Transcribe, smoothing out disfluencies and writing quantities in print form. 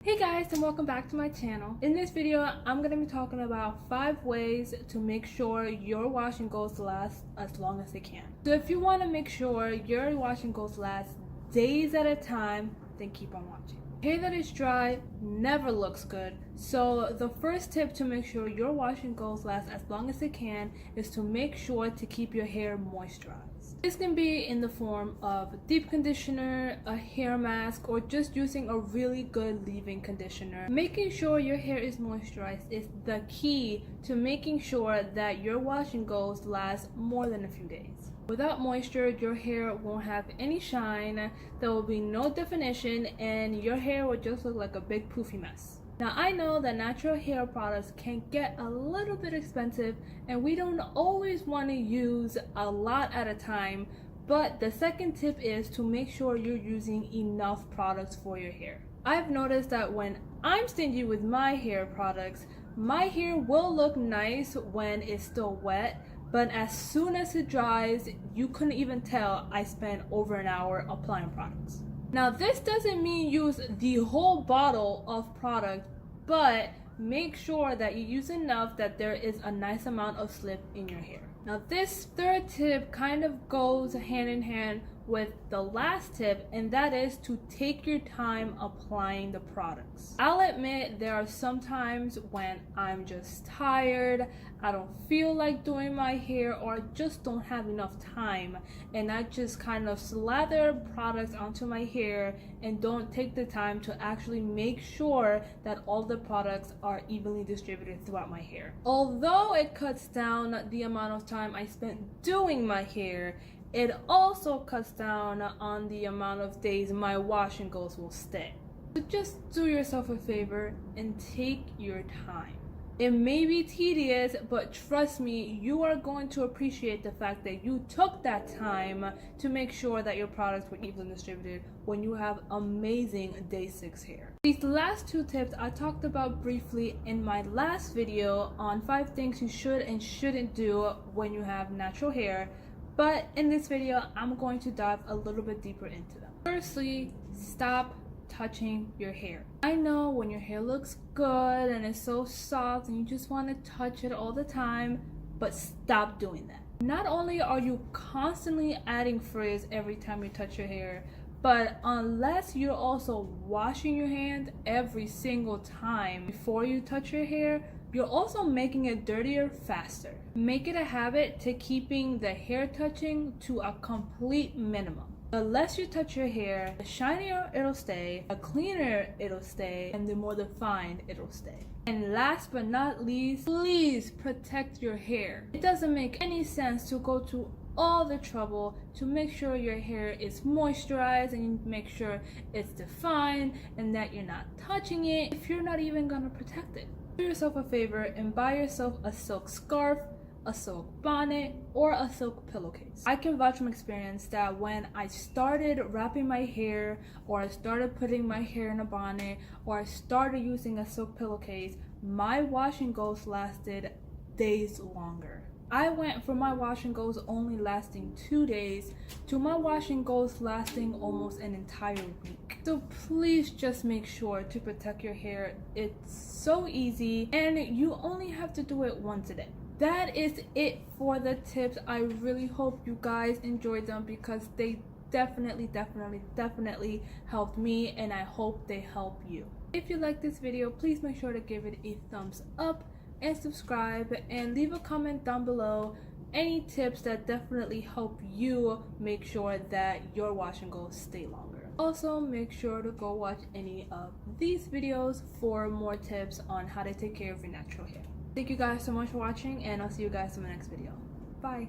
Hey guys, and welcome back to my channel. In this video, I'm going to be talking about 5 ways to make sure your washing goes last as long as they can. So if you want to make sure your washing goes last days at a time, then keep on watching. Hair that is dry never looks good. So the first tip to make sure your washing goes last as long as it can is to make sure to keep your hair moisturized. This can be in the form of a deep conditioner, a hair mask, or just using a really good leave-in conditioner. Making sure your hair is moisturized is the key to making sure that your washing goes last more than a few days. Without moisture, your hair won't have any shine, there will be no definition, and your hair will just look like a big poofy mess. Now I know that natural hair products can get a little bit expensive and we don't always want to use a lot at a time, but the second tip is to make sure you're using enough products for your hair. I've noticed that when I'm stingy with my hair products, my hair will look nice when it's still wet, but as soon as it dries, you couldn't even tell I spent over an hour applying products. Now this doesn't mean use the whole bottle of product, but make sure that you use enough that there is a nice amount of slip in your hair. Now this third tip kind of goes hand in hand with the last tip, and that is to take your time applying the products. I'll admit there are some times when I'm just tired, I don't feel like doing my hair, or I just don't have enough time, and I just kind of slather products onto my hair and don't take the time to actually make sure that all the products are evenly distributed throughout my hair. Although it cuts down the amount of time I spent doing my hair, it also cuts down on the amount of days my wash and goes will stay. So just do yourself a favor and take your time. It may be tedious, but trust me, you are going to appreciate the fact that you took that time to make sure that your products were evenly distributed when you have amazing day 6 hair. These last 2 tips I talked about briefly in my last video on 5 things you should and shouldn't do when you have natural hair. But in this video, I'm going to dive a little bit deeper into them. Firstly, stop touching your hair. I know when your hair looks good and it's so soft and you just want to touch it all the time, but stop doing that. Not only are you constantly adding frizz every time you touch your hair, but unless you're also washing your hand every single time before you touch your hair, you're also making it dirtier faster. Make it a habit to keeping the hair touching to a complete minimum. The less you touch your hair, the shinier it'll stay, the cleaner it'll stay, and the more defined it'll stay. And last but not least, please protect your hair. It doesn't make any sense to go to all the trouble to make sure your hair is moisturized and you make sure it's defined and that you're not touching it if you're not even gonna protect it. Do yourself a favor and buy yourself a silk scarf, a silk bonnet, or a silk pillowcase. I can vouch from experience that when I started wrapping my hair, or I started putting my hair in a bonnet, or I started using a silk pillowcase, my wash and goes lasted days longer. I went from my wash and goes only lasting 2 days to my wash and goes lasting almost an entire week. So please just make sure to protect your hair. It's so easy and you only have to do it once a day. That is it for the tips. I really hope you guys enjoyed them because they definitely helped me, and I hope they help you. If you like this video, please make sure to give it a thumbs up and subscribe, and leave a comment down below any tips that definitely help you make sure that your wash and goes stay longer. Also, make sure to go watch any of these videos for more tips on how to take care of your natural hair. Thank you guys so much for watching, and I'll see you guys in my next video. Bye.